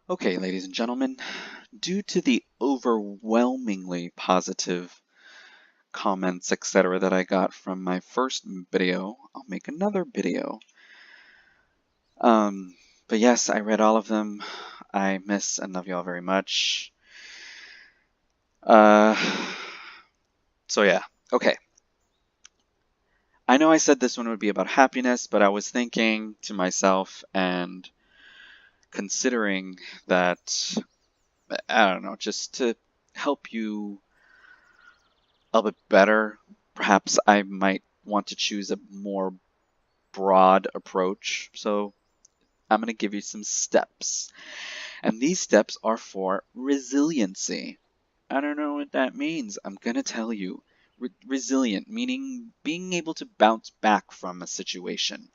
Okay, ladies and gentlemen, due to the overwhelmingly positive comments, etc., that I got from my first video, I'll make another video. But yes, I read all of them. I miss and love y'all very much. So yeah, okay. I know I said this one would be about happiness, but I was thinking to myself and considering that, I don't know, just to help you a little bit better, perhaps I might want to choose a more broad approach. So I'm going to give you some steps. And these steps are for resiliency. I don't know what that means. I'm going to tell you. Resilient, meaning being able to bounce back from a situation.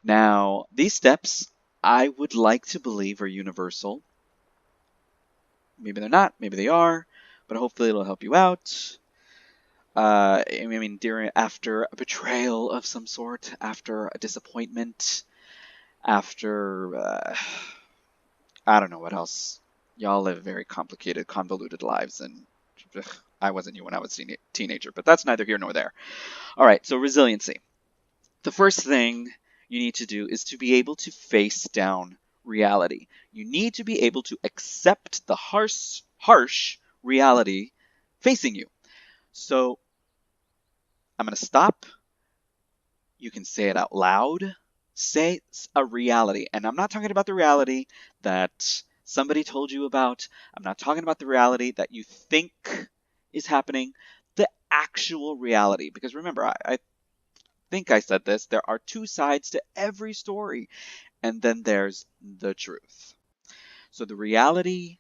Now, these steps, I would like to believe, are universal. Maybe they're not, maybe they are, but hopefully it'll help you out. I mean, after a betrayal of some sort, after a disappointment, after I don't know what else. Y'all live very complicated, convoluted lives, and I wasn't you when I was a teenager, but that's neither here nor there. All right, so resiliency. The first thing you need to do is to be able to face down reality. You need to be able to accept the harsh reality facing you. So I'm going to stop. You can say it out loud. Say a reality. And I'm not talking about the reality that somebody told you about. I'm not talking about the reality that you think is happening. The actual reality. Because remember, I think I said this. There are two sides to every story. And then there's the truth. So the reality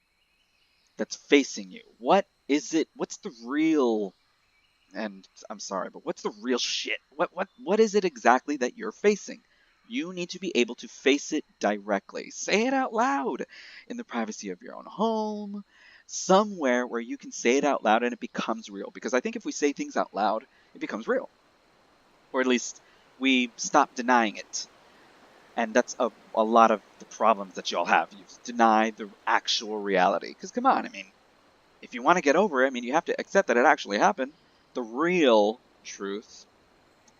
that's facing you. What is it? What's the real, and I'm sorry, but what's the real shit? What is it exactly that you're facing? You need to be able to face it directly. Say it out loud in the privacy of your own home, somewhere where you can say it out loud and it becomes real. Because I think if we say things out loud, it becomes real. Or at least we stop denying it. And that's a lot of the problems that y'all have. You deny the actual reality. Because come on, I mean, if you want to get over it, I mean, you have to accept that it actually happened. The real truth.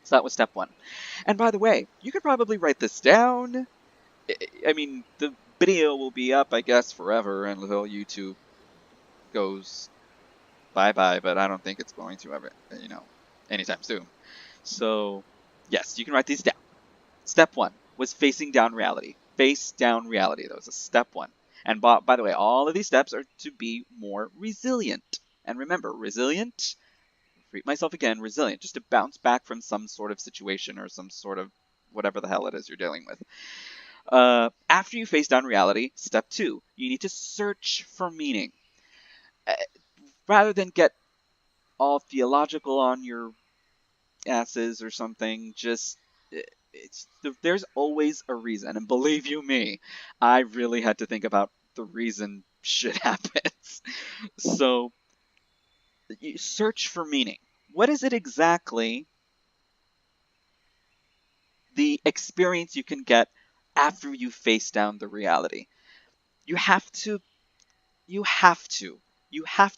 So that was step one. And by the way, you could probably write this down. I mean, the video will be up, I guess, forever until YouTube goes bye-bye, but I don't think it's going to ever, anytime soon. So, yes, you can write these down. Step one was facing down reality. Face down reality. That was a step one. And by the way, all of these steps are to be more resilient. And remember, resilient, repeat myself again, resilient, just to bounce back from some sort of situation or some sort of whatever the hell it is you're dealing with. After you face down reality, step two, you need to search for meaning. Uh, Rather than get all theological on your asses or something, just there's always a reason. And believe you me, I really had to think about the reason shit happens. So you search for meaning. What is it exactly, the experience you can get after you face down the reality? You have to, you have to,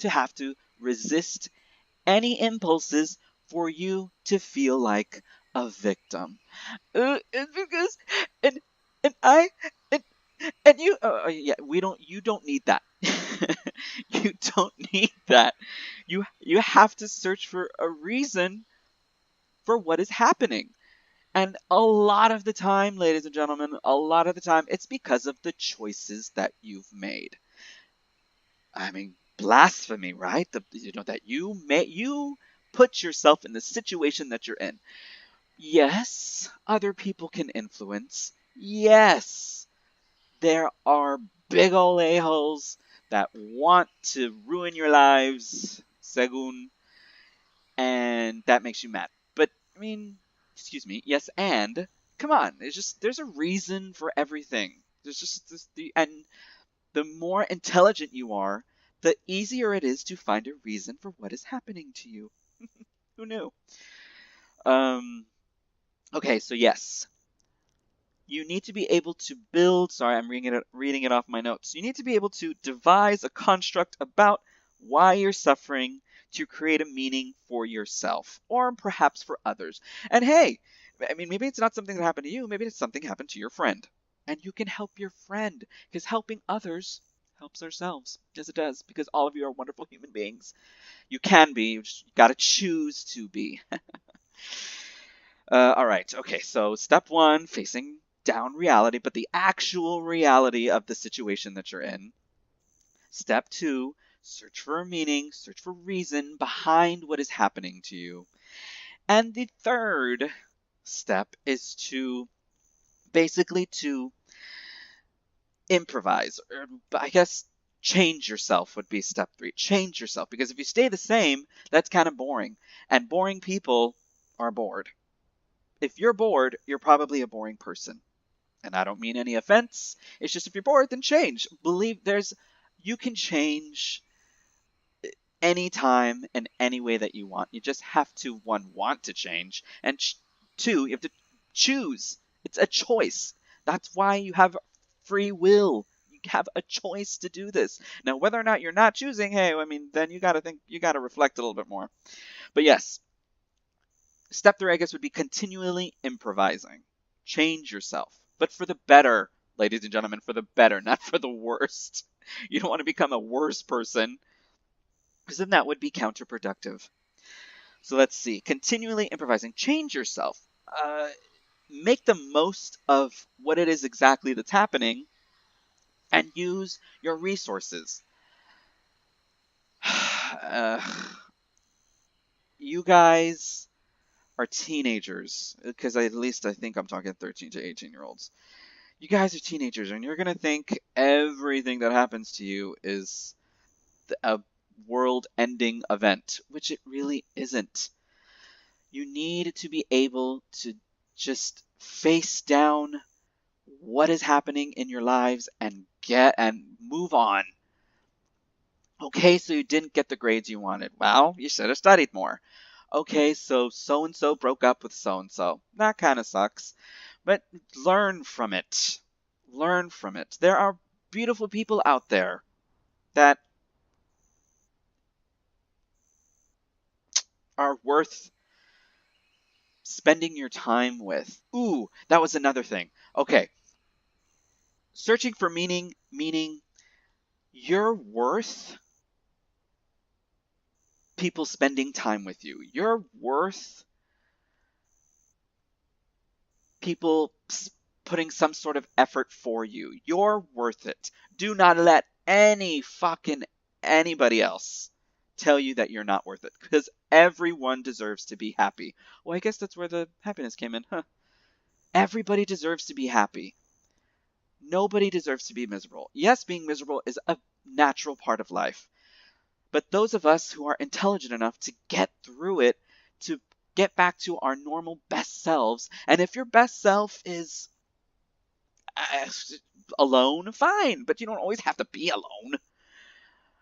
have to resist any impulses for you to feel like a victim. It's because, and and I and and you, yeah, you don't need that. You don't need that. You have to search for a reason for what is happening. And a lot of the time, ladies and gentlemen, a lot of the time, it's because of the choices that you've made. I mean, blasphemy, right? That you put yourself in the situation that you're in. Yes, other people can influence. Yes, there are big ol' a-holes that want to ruin your lives, Segun, and that makes you mad. But, I mean, excuse me, yes, and, come on, there's a reason for everything. There's just and the more intelligent you are, the easier it is to find a reason for what is happening to you. Who knew? Um, okay, so yes, You need to be able to build, sorry, I'm reading it off my notes. You need to be able to devise a construct about why you're suffering to create a meaning for yourself or perhaps for others. And hey, I mean, maybe it's not something that happened to you, maybe it's something that happened to your friend. And you can help your friend because helping others helps ourselves. Yes, it does, because all of you are wonderful human beings. You can be, you just got to choose to be. All right. Okay. So step one, facing down reality, but the actual reality of the situation that you're in. Step two, search for a meaning, search for reason behind what is happening to you. And the third step is to basically to improvise, or I guess change yourself would be step three. Change yourself, because if you stay the same, that's kind of boring. And boring people are bored. If you're bored, you're probably a boring person. And I don't mean any offense. It's just if you're bored, then change. Believe you can change anytime and any way that you want. You just have to, one, want to change, and two, you have to choose. It's a choice. That's why you have free will. You have a choice to do this. Now, whether or not you're not choosing, hey, I mean, then you got to think, you got to reflect a little bit more. But yes, step three, I guess, would be continually improvising. Change yourself, but for the better, ladies and gentlemen, for the better, not for the worst. You don't want to become a worse person, because then that would be counterproductive. So let's see. Continually improvising. Change yourself. Make the most of what it is exactly that's happening, and use your resources. You guys are teenagers, because at least I think I'm talking 13 to 18-year-olds. You guys are teenagers, and you're going to think everything that happens to you is a world-ending event, which it really isn't. You need to be able to just face down what is happening in your lives and move on. Okay, so you didn't get the grades you wanted. Well, you should have studied more. Okay, so and so broke up with so and so. That kind of sucks. But learn from it. Learn from it. There are beautiful people out there that are worth spending your time with. Ooh, that was another thing. Okay. Searching for meaning, meaning you're worth people spending time with you. You're worth people putting some sort of effort for you. You're worth it. Do not let anybody else tell you that you're not worth it, because everyone deserves to be happy. Well, I guess that's where the happiness came in, huh? Everybody deserves to be happy. Nobody deserves to be miserable. Yes, being miserable is a natural part of life. But those of us who are intelligent enough to get through it, to get back to our normal best selves, and if your best self is alone, fine, but you don't always have to be alone.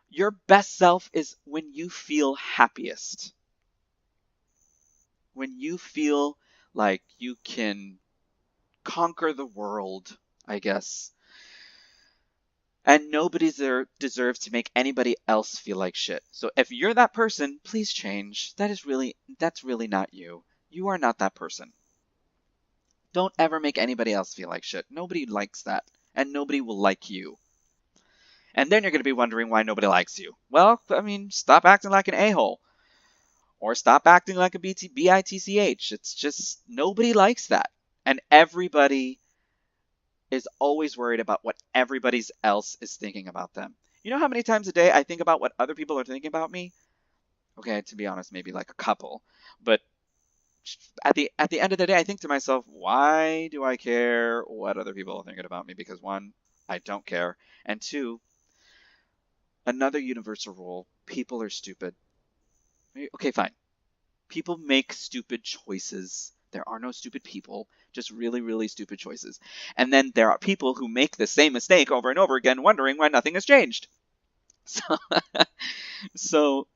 Your best self is when you feel happiest. When you feel like you can conquer the world, I guess. And nobody deserves to make anybody else feel like shit. So if you're that person, please change. That's really not you. You are not that person. Don't ever make anybody else feel like shit. Nobody likes that. And nobody will like you. And then you're going to be wondering why nobody likes you. Well, I mean, stop acting like an a-hole. Or stop acting like a bitch. It's just, nobody likes that. And everybody is always worried about what everybody else is thinking about them. You know how many times a day I think about what other people are thinking about me? Okay, to be honest, maybe like a couple. But at the end of the day, I think to myself, why do I care what other people are thinking about me? Because one, I don't care. And two, another universal rule, people are stupid. Okay, fine. People make stupid choices. There are no stupid people, just really, really stupid choices. And then there are people who make the same mistake over and over again, wondering why nothing has changed. So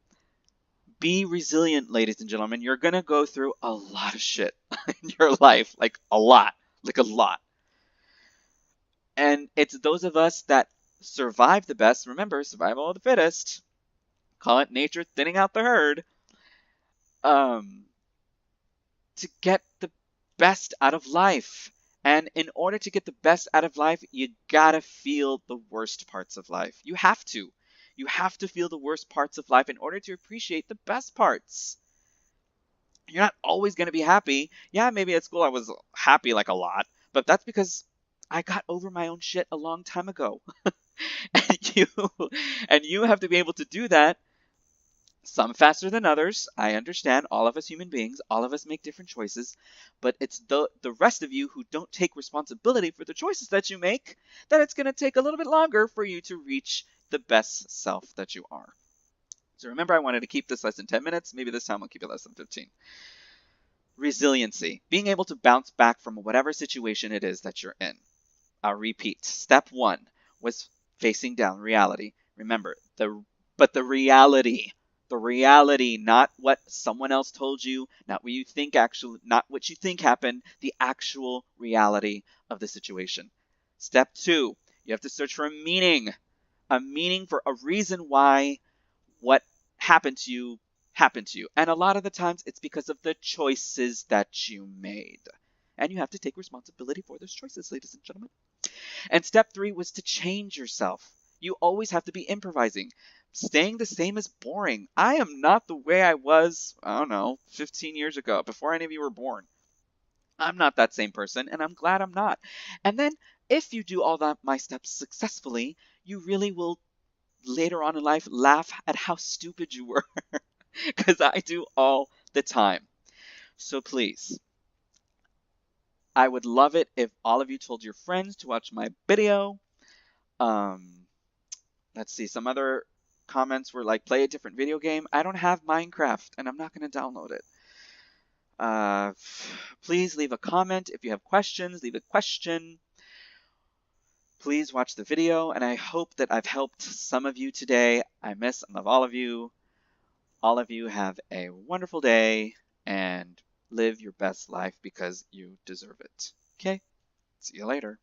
be resilient, ladies and gentlemen. You're going to go through a lot of shit in your life, like a lot. And it's those of us that survive the best. Remember, survival of the fittest. Call it nature thinning out the herd. Um, to get the best out of life. And in order to get the best out of life, you gotta feel the worst parts of life. You have to. You have to feel the worst parts of life in order to appreciate the best parts. You're not always gonna be happy. Yeah, maybe at school I was happy like a lot, but that's because I got over my own shit a long time ago. and you and you have to be able to do that, some faster than others. I understand, all of us human beings, all of us make different choices, but it's the rest of you who don't take responsibility for the choices that you make that it's going to take a little bit longer for you to reach the best self that you are. So remember, I wanted to keep this less than 10 minutes. Maybe this time I'll keep it less than 15. Resiliency, being able to bounce back from whatever situation it is that you're in. I'll repeat. Step 1 was facing down reality. Remember, the reality, not what someone else told you, not what you think actually, not what you think happened, the actual reality of the situation. Step 2, you have to search for a meaning for a reason why what happened to you. And a lot of the times it's because of the choices that you made. And you have to take responsibility for those choices, ladies and gentlemen. And step 3 was to change yourself. You always have to be improvising. Staying the same is boring. I am not the way I was, I don't know, 15 years ago, before any of you were born. I'm not that same person, and I'm glad I'm not. And then, if you do all that my steps successfully, you really will later on in life laugh at how stupid you were. Because I do all the time. So please, I would love it if all of you told your friends to watch my video. Um, let's see, some other comments were like, play a different video game. I don't have Minecraft, and I'm not going to download it. Please leave a comment. If you have questions, leave a question. Please watch the video, and I hope that I've helped some of you today. I miss and love all of you. All of you have a wonderful day, and live your best life because you deserve it. Okay? See you later.